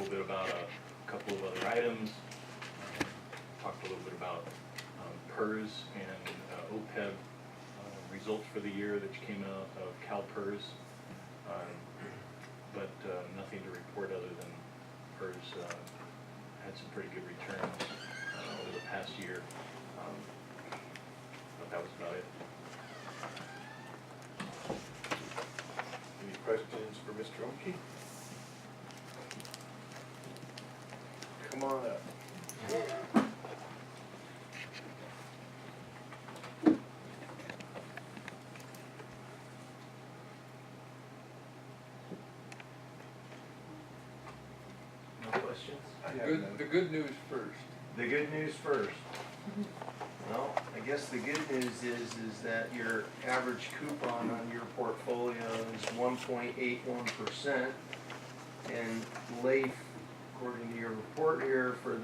little bit about a couple of other items. Talked a little bit about PERS and OPEB results for the year that came out of CalPERS. But nothing to report other than PERS had some pretty good returns over the past year. But that was about it. Any questions for Mr. Ojai? Come on up. No questions? The good news first. The good news first. Well, I guess the good news is that your average coupon on your portfolio is 1.81%, and LAIF, according to your report here, for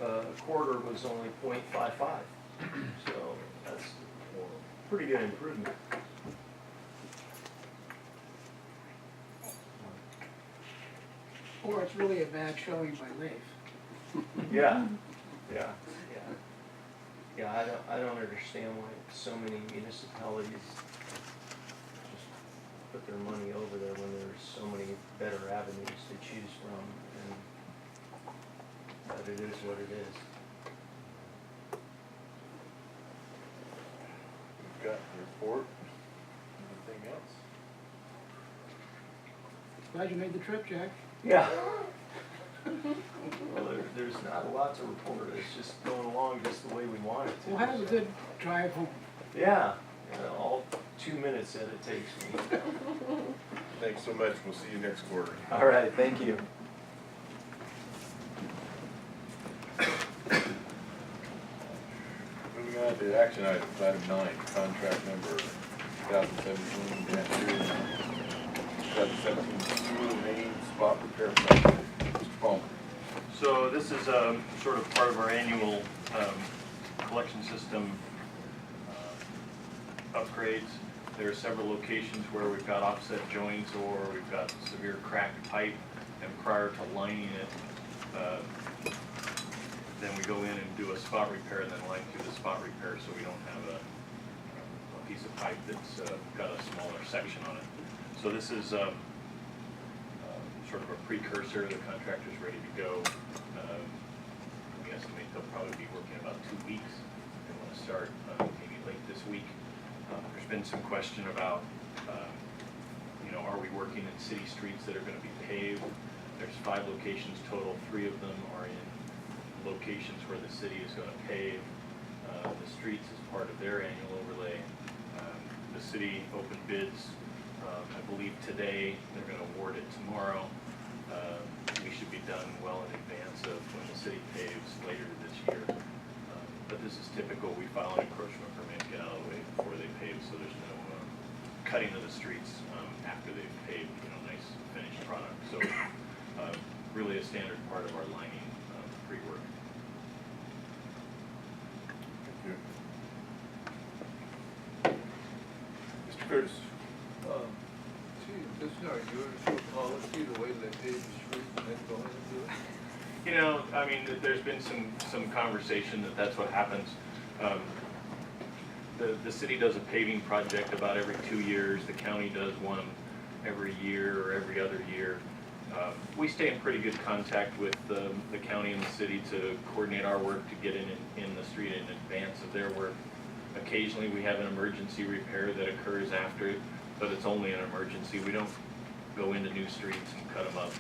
the quarter was only 0.55. So that's a pretty good improvement. Or it's really a bad showing by LAIF. Yeah, yeah, yeah. Yeah, I don't understand why so many municipalities just put their money over there when there's so many better avenues to choose from, but it is what it is. We've got the report. Anything else? Glad you made the trip, Jack. Yeah. Well, there's not a lot to report. It's just going along just the way we want it to. We'll have a good drive home. Yeah, all 2 minutes that it takes me. Thanks so much. We'll see you next quarter. All right, thank you. Moving on to action items, item 9, contract number 2017 sewer main spot repair project. Mr. Palmer. So this is sort of part of our annual collection system upgrades. There are several locations where we've got offset joints or we've got severe cracked pipe, and prior to lining it, then we go in and do a spot repair and then line through the spot repair so we don't have a piece of pipe that's got a smaller section on it. So this is sort of a precursor. The contractor's ready to go. We estimate they'll probably be working about 2 weeks. They want to start maybe late this week. There's been some question about, are we working in city streets that are going to be paved? There's 5 locations total. 3 of them are in locations where the city is going to pave the streets as part of their annual overlay. The city opened bids, I believe today. They're going to award it tomorrow. We should be done well in advance of when the city paves later this year. But this is typical. We file an encroachment permit, get out of the way before they pave, so there's no cutting of the streets after they've paved, nice finished product. So really a standard part of our lining pre-work. Thank you. Mr. Curtis. Gee, this is our usual policy, the way they pave the street and then go into it. There's been some conversation that that's what happens. The city does a paving project about every 2 years. The county does one every year or every other year. We stay in pretty good contact with the county and the city to coordinate our work to get in the street in advance of their work. Occasionally we have an emergency repair that occurs after it, but it's only an emergency. We don't go into new streets and cut them up.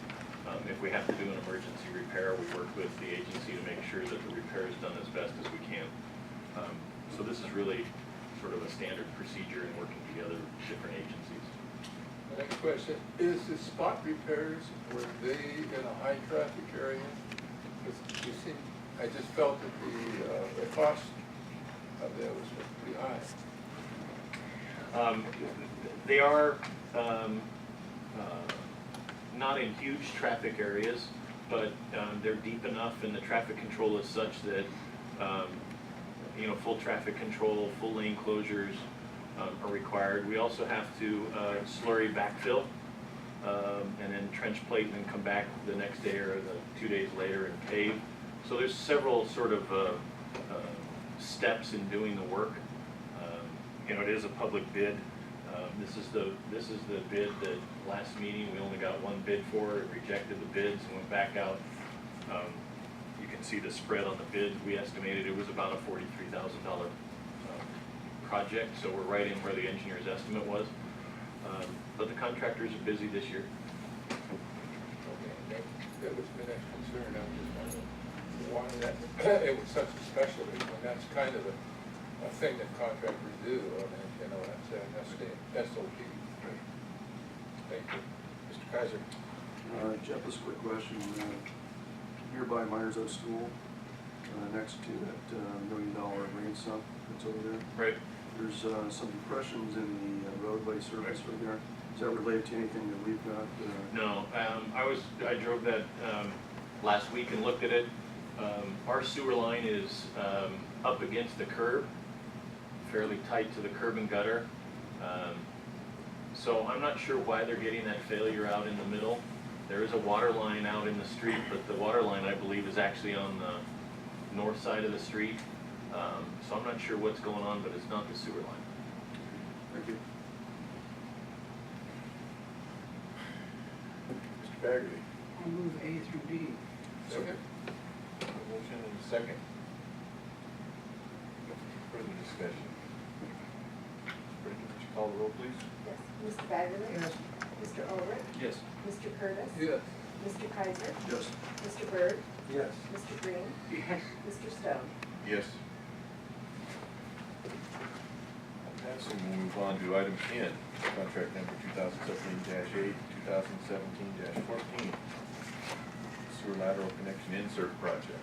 If we have to do an emergency repair, we work with the agency to make sure that the repair is done as best as we can. So this is really sort of a standard procedure in working together with different agencies. The next question, is the spot repairs, were they in a high traffic area? Because I just felt that the cost of that was pretty high. They are not in huge traffic areas, but they're deep enough and the traffic control is such that full traffic control, full lane closures are required. We also have to slurry backfill and then trench plate and then come back the next day or the 2 days later and pave. So there's several sort of steps in doing the work. You know, it is a public bid. This is the bid that last meeting we only got one bid for. It rejected the bids and went back out. You can see the spread on the bids. We estimated it was about a $43,000 project, so we're right in where the engineer's estimate was. But the contractors are busy this year. Okay, that was my next concern, I was just wondering why that, it was such a specialty, when that's kind of a thing that contractors do, I mean, you know, that's the SOP. Thank you. Mr. Kaiser? Jeff, this quick question. Nearby Myers Oak School, next to that $1 million rain sump that's over there, Right. there's some depressions in the roadway surface right there. Is that related to anything that we've got? No, I drove that last week and looked at it. Our sewer line is up against the curb, fairly tight to the curb and gutter. So I'm not sure why they're getting that failure out in the middle. There is a water line out in the street, but the water line, I believe, is actually on the north side of the street. So I'm not sure what's going on, but it's not the sewer line. Thank you. Mr. Baggerly? I move A through D. Second. Motion and a second. Further discussion. Brendan, would you call the roll, please? Yes. Mr. Baggerly? Yes. Mr. Ulrich? Yes. Mr. Curtis? Yes. Mr. Kaiser? Yes. Mr. Byrd? Yes. Mr. Green? Yes. Mr. Stone? Yes. Passing, we'll move on to item N, contract number 2017-8, 2017-14, sewer lateral connection insert project.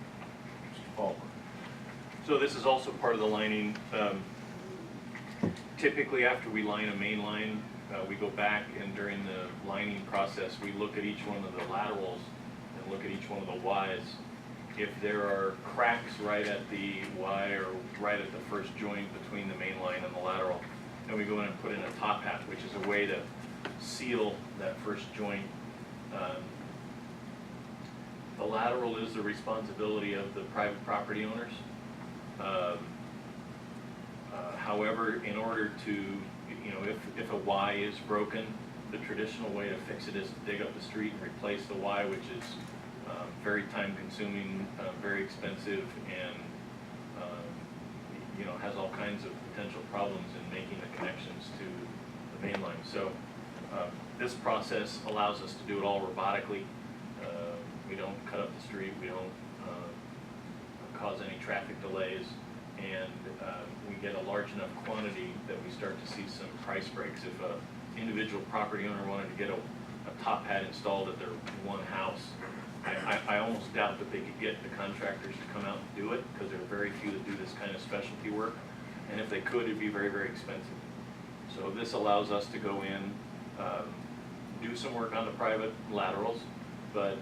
Mr. Palmer. So this is also part of the lining. Typically, after we line a main line, we go back and during the lining process, we look at each one of the laterals and look at each one of the Ys. If there are cracks right at the Y or right at the first joint between the main line and the lateral, then we go in and put in a top hat, which is a way to seal that first joint. The lateral is the responsibility of the private property owners. However, in order to, you know, if a Y is broken, the traditional way to fix it is to dig up the street and replace the Y, which is very time consuming, very expensive, and you know, has all kinds of potential problems in making the connections to the main line. So this process allows us to do it all robotically. We don't cut up the street, we don't cause any traffic delays, and we get a large enough quantity that we start to see some price breaks. If an individual property owner wanted to get a top hat installed at their one house, I almost doubt that they could get the contractors to come out and do it, because there are very few that do this kind of specialty work, and if they could, it'd be very, very expensive. So this allows us to go in, do some work on the private laterals, but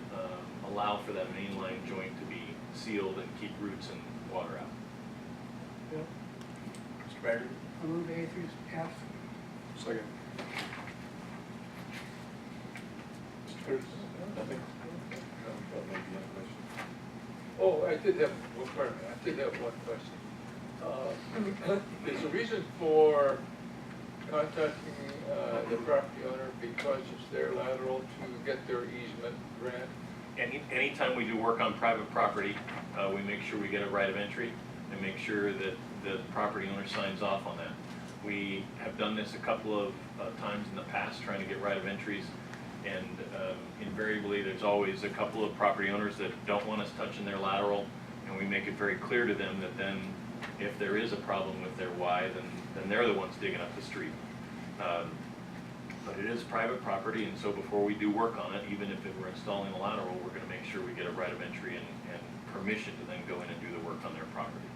allow for that main line joint to be sealed and keep roots and water out. Bill? Mr. Baggerly? I move A through F. Second. Mr. Curtis? Nothing? That may be a question. Oh, I did have one question. Is the reason for contacting the property owner because it's their lateral to get their easement grant? Anytime we do work on private property, we make sure we get a right of entry and make sure that the property owner signs off on that. We have done this a couple of times in the past, trying to get right of entries, and invariably there's always a couple of property owners that don't want us touching their lateral, and we make it very clear to them that then if there is a problem with their Y, then they're the ones digging up the street. But it is private property, and so before we do work on it, even if we're installing a lateral, we're going to make sure we get a right of entry and permission to then go in and do the work on their property.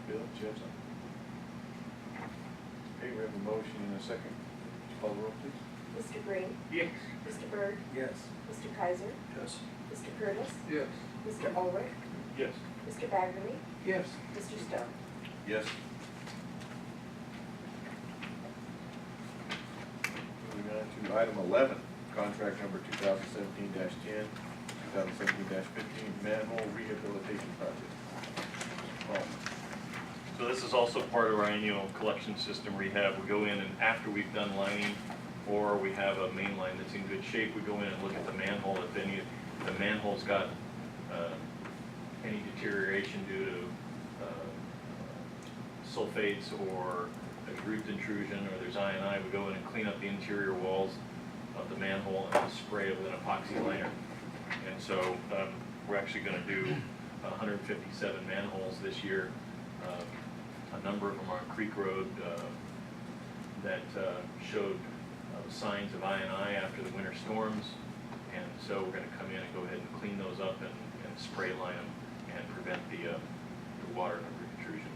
Bill, do you have something? Okay, we have a motion and a second. Would you call the roll, please? Mr. Green? Yes. Mr. Byrd? Yes. Mr. Kaiser? Yes. Mr. Curtis? Yes. Mr. Ulrich? Yes. Mr. Baggerly? Yes. Mr. Stone? Yes. to item 11, contract number 2017-10, 2017-15, manhole rehabilitation project. Paul. So this is also part of our annual collection system rehab. We go in and after we've done lining, or we have a main line that's in good shape, we go in and look at the manhole. If the manhole's got any deterioration due to sulfates or there's root intrusion or there's I&I, we go in and clean up the interior walls of the manhole and spray it with an epoxy liner. And so we're actually going to do 157 manholes this year. A number of them are on Creek Road that showed signs of I&I after the winter storms. And so we're going to come in and go ahead and clean those up and spray line them and prevent the water and the root intrusions.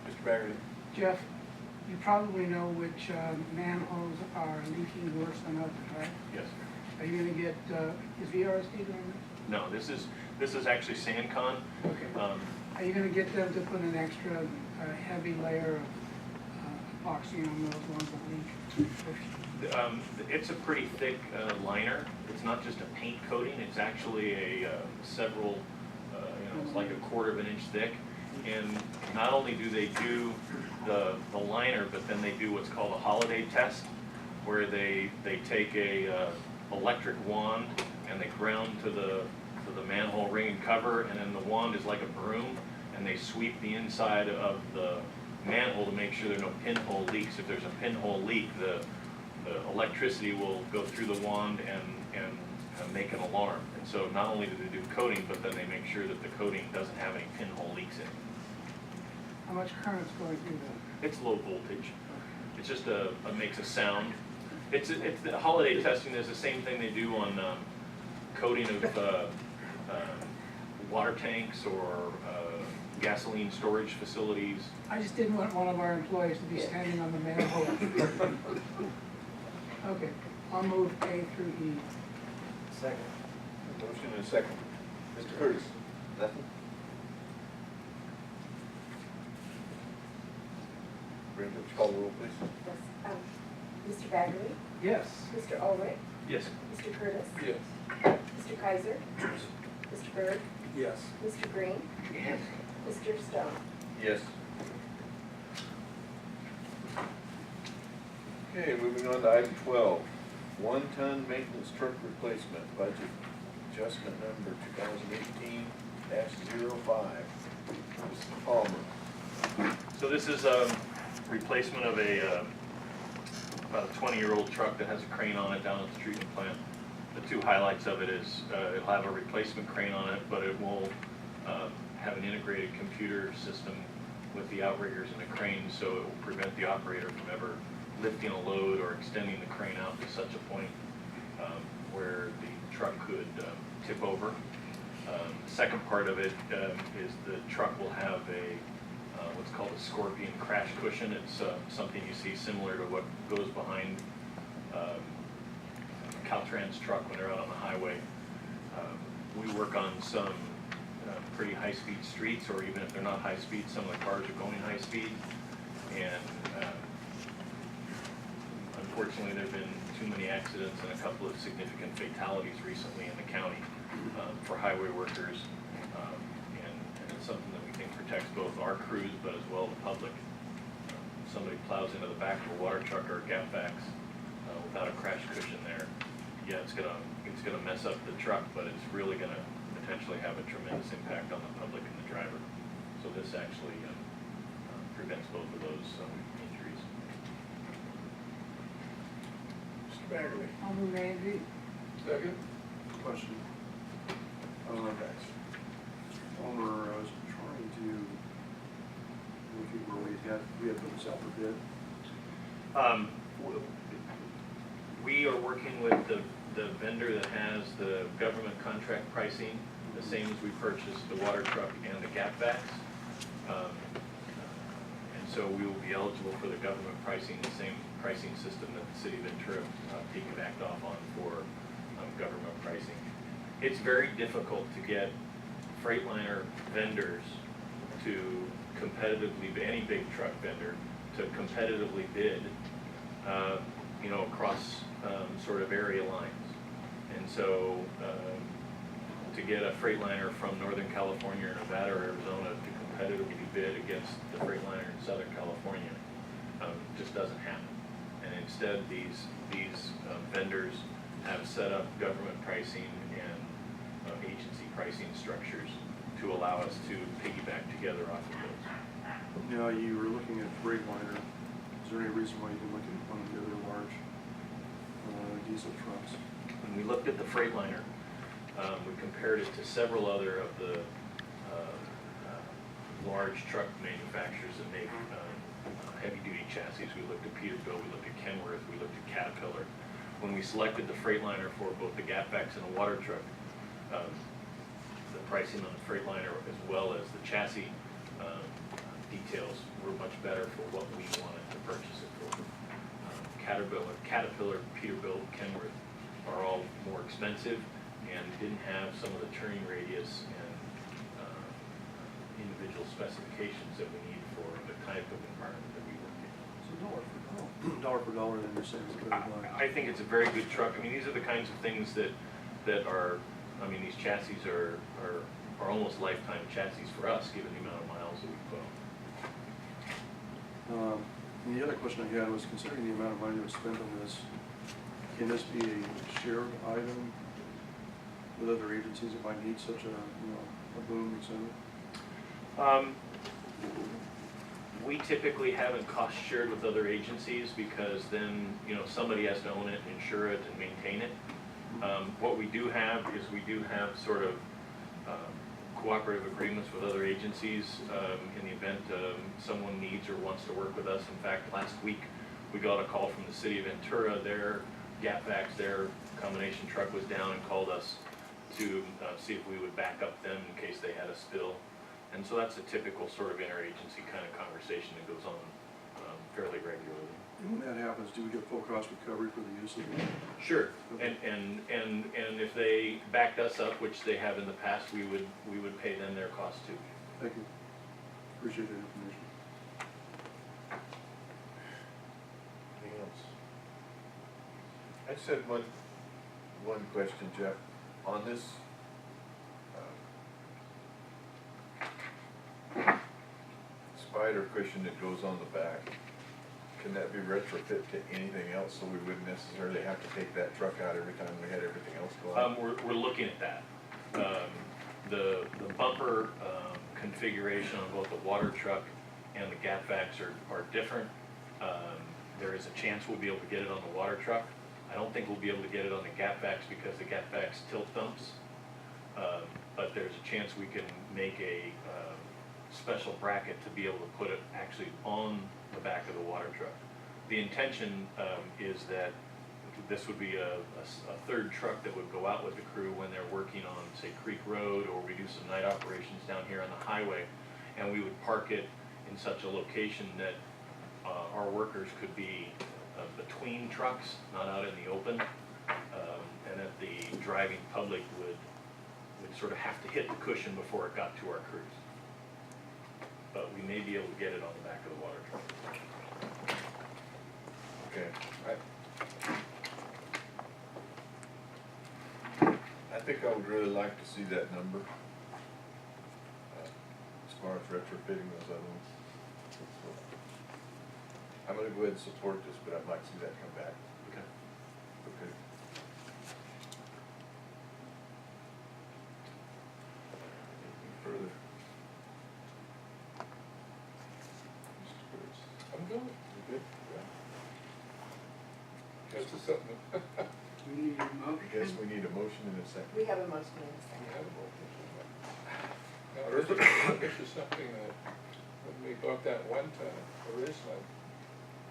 Mr. Baggerly. Jeff, you probably know which manholes are leaking worse than others, right? Yes. Are you gonna get, is VRSD doing this? No, this is actually SandCon. Okay. Are you gonna get them to put an extra heavy layer of epoxy on those ones that leak? It's a pretty thick liner. It's not just a paint coating, it's actually a several, it's like 1/4 of an inch thick. And not only do they do the liner, but then they do what's called a holiday test, where they take a electric wand and they ground to the manhole ring and cover, and then the wand is like a broom, and they sweep the inside of the manhole to make sure there are no pinhole leaks. If there's a pinhole leak, the electricity will go through the wand and make an alarm. And so not only do they do coating, but then they make sure that the coating doesn't have any pinhole leaks in it. How much current's going through that? It's low voltage. It's just makes a sound. It's the holiday testing is the same thing they do on coating of water tanks or gasoline storage facilities. I just didn't want one of our employees to be standing on the manhole. Okay, I'll move A through E. Second. Motion and a second. Mr. Curtis. Nothing? Brenda, would you call the roll, please? Yes. Mr. Baggerly? Yes. Mr. Ulrich? Yes. Mr. Curtis? Yes. Mr. Kaiser? Mr. Berg? Yes. Mr. Green? Yes. Mr. Stone? Yes. Okay, moving on to item 12, 1-ton maintenance truck replacement budget adjustment number 2018-05. Mr. Palmer. So this is a replacement of about a 20-year-old truck that has a crane on it down at the treatment plant. The two highlights of it is it'll have a replacement crane on it, but it will have an integrated computer system with the outriggers and the crane, so it will prevent the operator from ever lifting a load or extending the crane out to such a point where the truck could tip over. The second part of it is the truck will have what's called a Scorpion crash cushion. It's something you see similar to what goes behind Caltrans truck when they're out on the highway. We work on some pretty high-speed streets, or even if they're not high-speed, some of the cars are going high-speed. And unfortunately, there have been too many accidents and a couple of significant fatalities recently in the county for highway workers. And it's something that we think protects both our crews, but as well the public. Somebody plows into the back of a water truck or a gap vax without a crash cushion there. Yeah, it's gonna mess up the truck, but it's really gonna potentially have a tremendous impact on the public and the driver. So this actually prevents both of those injuries. Mr. Baggerly? I'll move A and B. Second? Question. Palmer, I was trying to look at where we had put this out for bid. We are working with the vendor that has the government contract pricing, the same as we purchased the water truck and the gap vax. And so we will be eligible for the government pricing, the same pricing system that the city of Ventura piggybacked off on for government pricing. It's very difficult to get Freightliner vendors to competitively, any big truck vendor, to competitively bid you know, across sort of area lines. And so to get a Freightliner from Northern California or Nevada or Arizona to competitively bid against the Freightliner in Southern California just doesn't happen. And instead, these vendors have set up government pricing and agency pricing structures to allow us to piggyback together off of those. Now, you were looking at Freightliner. Is there any reason why you didn't look at one of the other large diesel trucks? When we looked at the Freightliner, we compared it to several other of the large truck manufacturers that make heavy-duty chassis. We looked at Peterbilt, we looked at Kenworth, we looked at Caterpillar. When we selected the Freightliner for both the gapbacks and the water truck, the pricing on the Freightliner as well as the chassis details were much better for what we wanted to purchase it for. Caterpillar, Peterbilt, Kenworth are all more expensive and didn't have some of the turning radius and individual specifications that we need for the type of environment that we work in. So dollar for dollar, then you're saying it's a better buy. I think it's a very good truck. I mean, these are the kinds of things that are, I mean, these chassis are almost lifetime chassis for us, given the amount of miles that we put on. And the other question I had was, considering the amount of money that was spent on this, can this be a shared item with other agencies that might need such a, you know, a boom, et cetera? We typically haven't cost shared with other agencies because then, you know, somebody has to own it, insure it, and maintain it. What we do have is we do have sort of cooperative agreements with other agencies in the event someone needs or wants to work with us. In fact, last week we got a call from the city of Ventura. Their gapbacks, their combination truck was down and called us to see if we would back up them in case they had a spill. And so that's a typical sort of interagency kind of conversation that goes on fairly regularly. And when that happens, do we get full cost recovery for the use of it? Sure, and if they backed us up, which they have in the past, we would pay them their cost too. Thank you. Appreciate that information. Anything else? I just had one question, Jeff. On this spider cushion that goes on the back, can that be retrofit to anything else so we wouldn't necessarily have to take that truck out every time we had everything else go on? We're looking at that. The bumper configuration on both the water truck and the gapbacks are different. There is a chance we'll be able to get it on the water truck. I don't think we'll be able to get it on the gapbacks because the gapbacks tilt dumps. But there's a chance we can make a special bracket to be able to put it actually on the back of the water truck. The intention is that this would be a third truck that would go out with the crew when they're working on, say, Creek Road, or we do some night operations down here on the highway, and we would park it in such a location that our workers could be between trucks, not out in the open, and that the driving public would sort of have to hit the cushion before it got to our crews. But we may be able to get it on the back of the water truck. Okay. I think I would really like to see that number as far as retrofitting those other ones. So, I'm gonna go ahead and support this, but I'd like to see that come back. Okay. Okay. Anything further? Mr. Curtis? I'm good. You good? That's just something. We need a I motion. guess we need a motion in a second. We have a motion in a We second. have a motion. Now, this is something that, when we bought that one time, originally,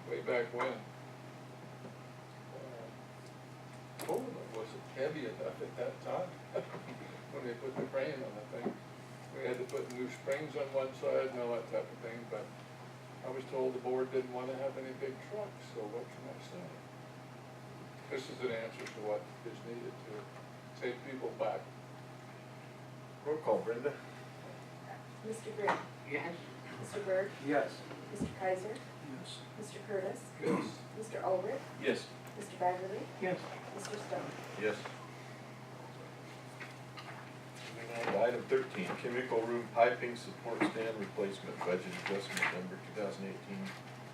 way back when, Poland wasn't heavy enough at that time, when they put the crane on the thing. We had to put new springs on one side and all that type of thing, but I was told the board didn't want to have any big trucks, so what can I say? This is an answer to what is needed to take people back. Roll call, Brenda. Mr. Green? Yes. Mr. Byrd? Yes. Mr. Kaiser? Yes. Mr. Curtis? Yes. Mr. Ulrich? Yes. Mr. Baggerly? Yes. Mr. Stone? Yes. Moving on to item 13, chemical room piping support stand replacement budget adjustment number 2018-06.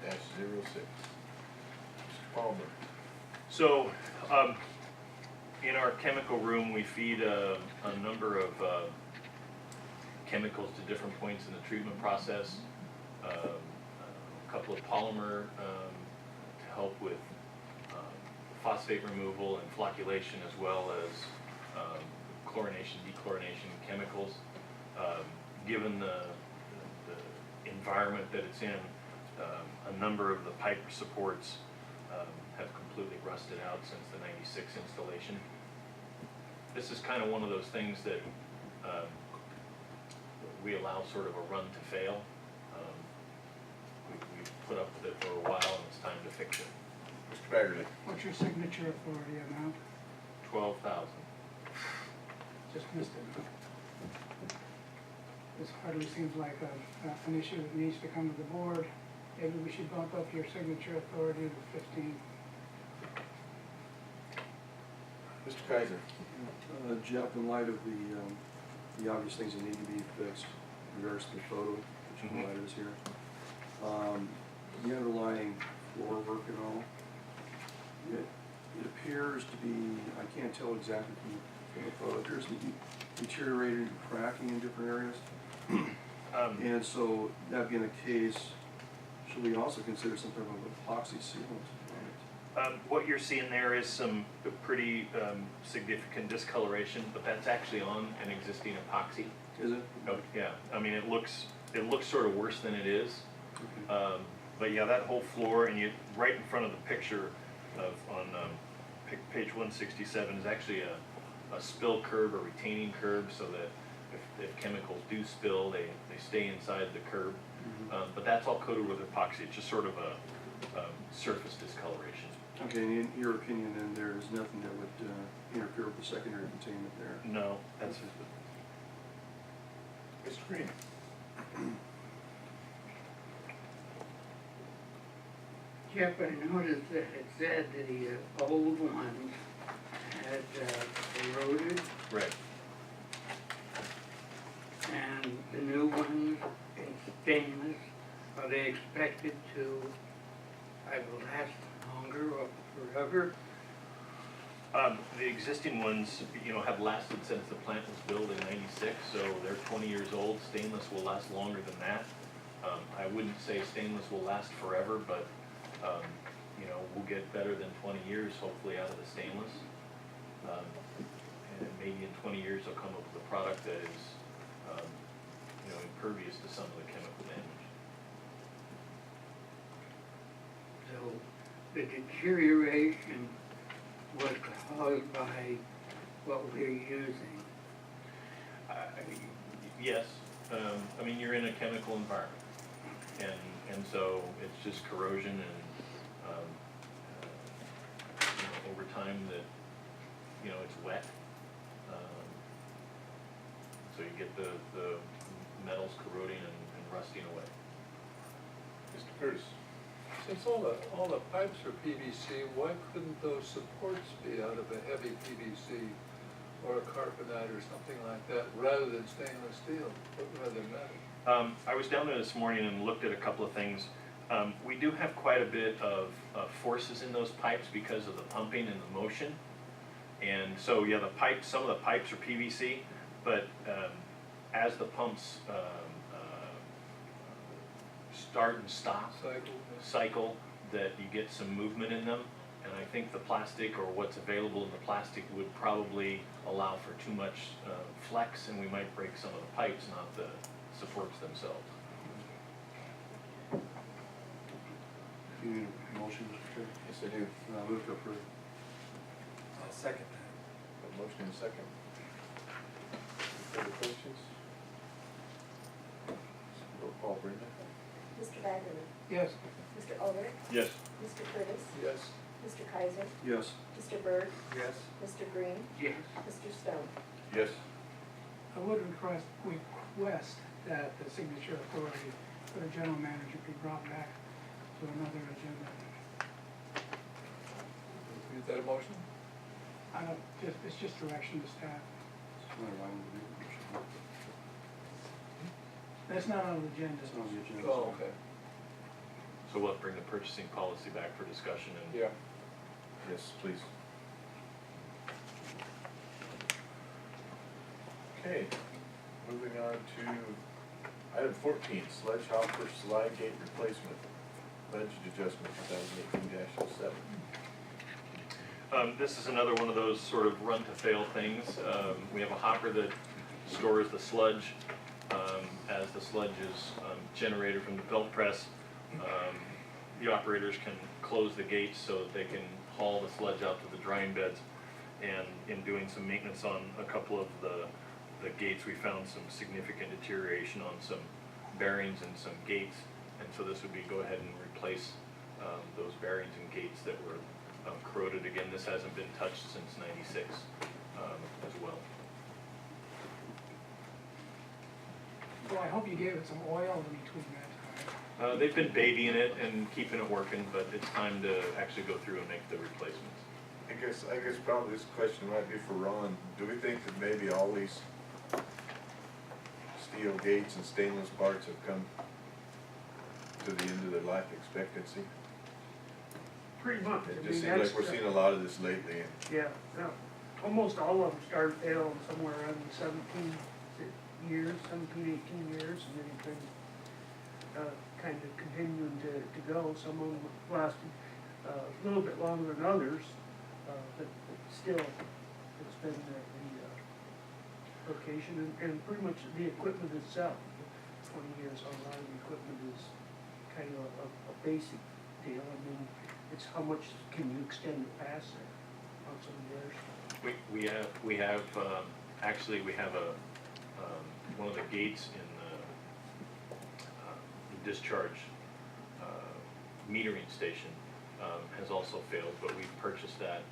Mr. Palmer. So, in our chemical room, we feed a number of chemicals to different points in the treatment process. A couple of polymer to help with phosphate removal and flocculation, as well as chlorination, dechlorination chemicals. Given the environment that it's in, a number of the pipe supports have completely rusted out since the '96 installation. This is kind of one of those things that we allow sort of a run to fail. We've put up with it for a while, and it's time to fix it. Mr. Baggerly. What's your signature authority amount? 12,000. Just missed it. This hardly seems like an issue that needs to come to the board. Maybe we should bump up your signature authority to 15. Mr. Kaiser. Jeff, in light of the obvious things that need to be fixed in regards to the photo that you provided us here, the underlying floor work and all, it appears to be, I can't tell exactly from the photo, it appears to be deteriorating and cracking in different areas. And so, that being the case, should we also consider some type of epoxy sealant on it? What you're seeing there is some pretty significant discoloration, but that's actually on an existing epoxy. Is it? Oh, yeah, I mean, it looks sort of worse than it is. Okay. But yeah, that whole floor, and right in front of the picture on page 167 is actually a spill curb, a retaining curb, so that if chemicals do spill, they stay inside the curb. But that's all coated with epoxy. It's just sort of a surface discoloration. Okay, and in your opinion, then, there's nothing that would interfere with the secondary containment there? No, that's Mr. Green. Jeff, I noticed that it said that the old ones had eroded right. and the new ones in stainless, are they expected to either last longer or forever? The existing ones, have lasted since the plant was built in '96, so they're 20 years old. Stainless will last longer than that. I wouldn't say stainless will last forever, but we'll get better than 20 years, hopefully, out of the stainless. And maybe in 20 years, they'll come up with a product that is, impervious to some of the chemical damage. So the deterioration was caused by what we're using. Yes, you're in a chemical environment, and so it's just corrosion and over time that it's wet, so you get the metals corroding and rusting away. Mr. Curtis. Since all the pipes are PVC, why couldn't those supports be out of a heavy PVC or a carbonite or something like that, rather than stainless steel, but rather metal? I was down there this morning and looked at a couple of things. We do have quite a bit of forces in those pipes because of the pumping and the motion. And so, yeah, some of the pipes are PVC, but as the pumps start and stop, cycle, that you get some movement in them. And I think the plastic, or what's available in the plastic, would probably allow for too much flex, and we might break some of the pipes, not the supports themselves. Do you need a motion, Mr. Chair? Yes, I do. Move to approve. I'll second that. A motion and a second. Any further questions? Roll call, Brenda. Mr. Baggerly? Yes. Mr. Ulrich? Yes. Mr. Curtis? Yes. Mr. Kaiser? Yes. Mr. Byrd? Yes. Mr. Green? Yes. Mr. Stone? Yes. I would request that the signature authority for the general manager be brought back to another agenda. Is that a motion? I don't, it's just direction to staff. It's not a line with the motion. That's not on the agenda. It's not on the agenda. Oh, okay. So we'll have to bring the purchasing policy back for discussion and. Yeah. Yes, please. Okay, moving on to item 14, sledge hopper slide gate replacement, budget adjustment 2018-07. This is another one of those sort of run-to-fail things. We have a hopper that stores the sludge. As the sludge is generated from the belt press, the operators can close the gates so that they can haul the sludge out to the drying beds. And in doing some maintenance on a couple of the gates, we found some significant deterioration on some bearings and some gates. And so this would be go ahead and replace those bearings and gates that were corroded. Again, this hasn't been touched since '96 as well. Well, I hope you gave it some oil in between that time. They've been babying it and keeping it working, but it's time to actually go through and make the replacements. I guess probably this question might be for Ron. Do we think that maybe all these steel gates and stainless parts have come to the end of their life expectancy? Pretty much. It I just mean, seems like that's we're seeing a lot of this lately. Yeah, no, almost all of them started failing somewhere around 17 years, 17, 18 years, and then it's been kind of continuing to go. Some of them lasted a little bit longer than others, but still, it's been the location and pretty much the equipment itself. 20 years on a lot of the equipment is kind of a basic deal. I mean, it's how much can you extend it past there on some of theirs. We have actually we have a one of the gates in the discharge metering station has also failed, but we've purchased that.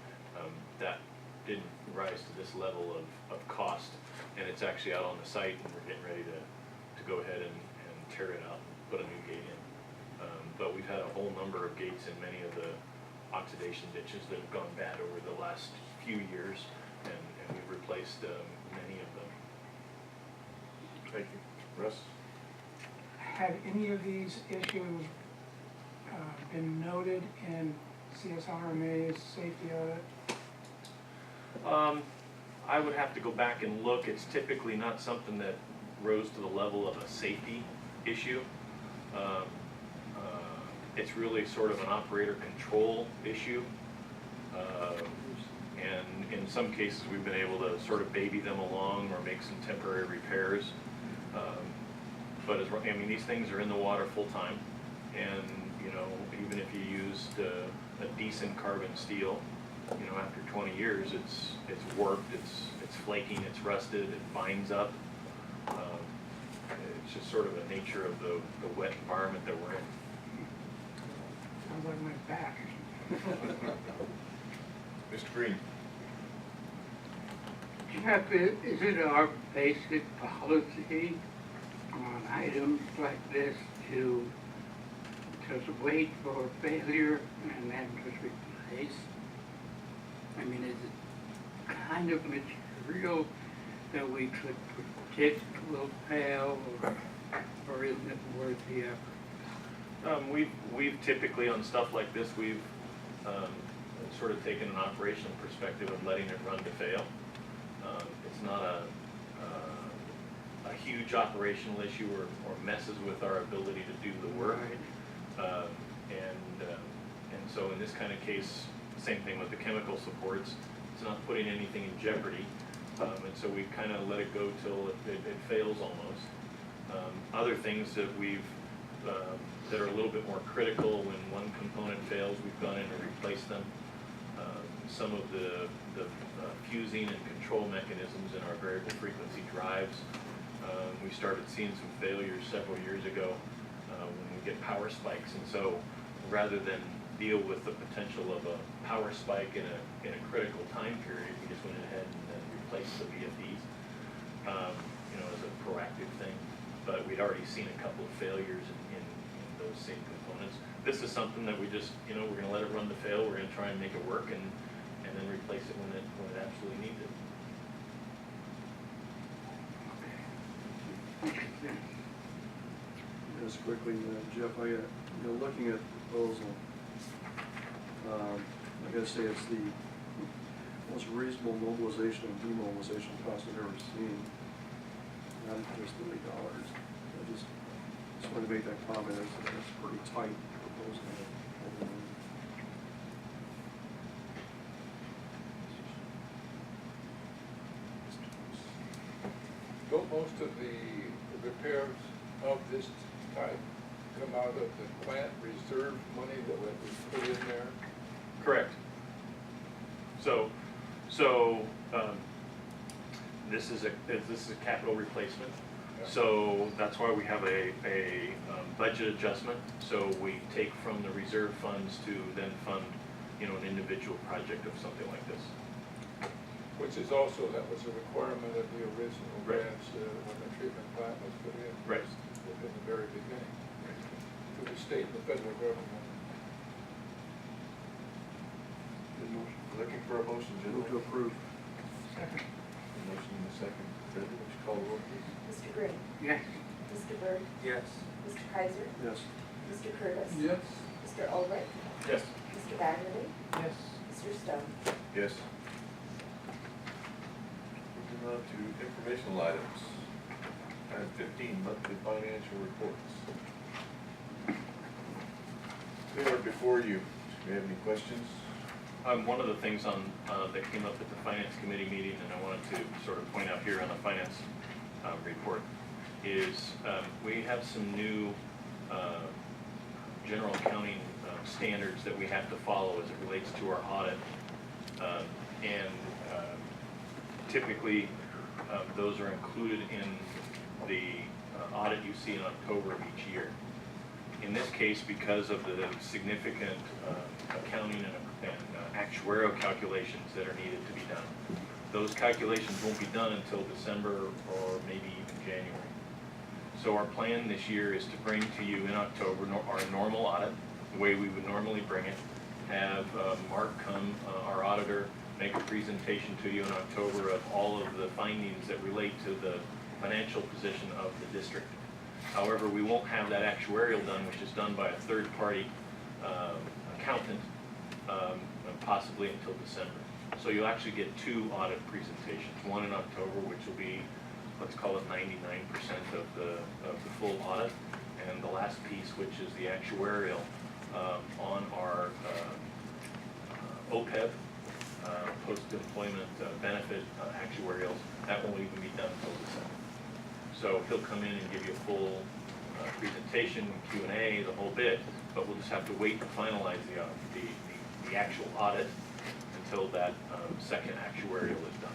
That didn't rise to this level of cost, and it's actually out on the site, and we're getting ready to go ahead and tear it out and put a new gate in. But we've had a whole number of gates in many of the oxidation ditches that have gone bad over the last few years, and we've replaced many of them. Thank you. Russ? Have any of these issues been noted in CSRMA's safety audit? I would have to go back and look. It's typically not something that rose to the level of a safety issue. It's really sort of an operator control issue. And in some cases, we've been able to sort of baby them along or make some temporary repairs. But I mean, these things are in the water full time, and you know, even if you used a decent carbon steel, you know, after 20 years, it's warped, it's flaking, it's rusted, it binds up. It's just sort of the nature of the wet environment that we're in. Sounds like my back. Mr. Green? Jeff, is it our basic policy on items like this to just wait for failure and then just replace? I mean, is it kind of material that we could predict will fail, or isn't it worth the effort? We've typically, on stuff like this, we've sort of taken an operational perspective of letting it run to fail. It's not a huge operational issue or messes with our ability to do the work. And so in this kind of case, same thing with the chemical supports. It's not putting anything in jeopardy. And so we kind of let it go till it fails almost. Other things that we've that are a little bit more critical, when one component fails, we've gone in and replaced them. Some of the fusing and control mechanisms in our variable frequency drives, we started seeing some failures several years ago when we get power spikes, and so rather than deal with the potential of a power spike in a critical time period, we just went ahead and replaced the VFDs, you know, as a proactive thing. But we'd already seen a couple of failures in those same components. This is something that we just, you know, we're going to let it run to fail. We're going to try and make it work, and and then replace it when it absolutely needs it. Just quickly, Jeff, looking at the proposal, I gotta say it's the most reasonable mobilization and demobilization cost I've ever seen. Not just $30. I just wanted to make that comment, it's a pretty tight proposal. Don't most of the repairs of this type come out of the plant reserve money that was put in there? Correct. So, this is a capital replacement. So that's why we have a budget adjustment. So we take from the reserve funds to then fund, an individual project of something like this. Which is also, that was a requirement of the original Right. grants when the treatment plant was put in. Right. In the very beginning, to the state and the federal government. Good motion. Looking for a motion, Move to gentlemen. approve. Second. A motion and a second. Brenda, would you call the roll, please? Mr. Green? Yes. Mr. Byrd? Yes. Mr. Kaiser? Yes. Mr. Curtis? Yes. Mr. Ulrich? Yes. Mr. Baggerly? Yes. Mr. Stone? Yes. Moving on to informational items. Item 15, monthly financial reports. They are before you. Do you have any questions? One of the things that came up at the finance committee meeting, and I wanted to sort of point out here on the finance report, is we have some new general accounting standards that we have to follow as it relates to our audit. And typically, those are included in the audit you see in October of each year. In this case, because of the significant accounting and actuarial calculations that are needed to be done, those calculations won't be done until December or maybe even January. So our plan this year is to bring to you in October our normal audit, the way we would normally bring it, have Mark come, our auditor, make a presentation to you in October of all of the findings that relate to the financial position of the district. However, we won't have that actuarial done, which is done by a third-party accountant, possibly until December. So you'll actually get two audit presentations, one in October, which will be, let's call it 99% of the full audit, and the last piece, which is the actuarial on our OPEB, post-employment benefit actuarials. That won't even be done until December. So he'll come in and give you a full presentation, Q&A, the whole bit, but we'll just have to wait to finalize the actual audit until that second actuarial is done.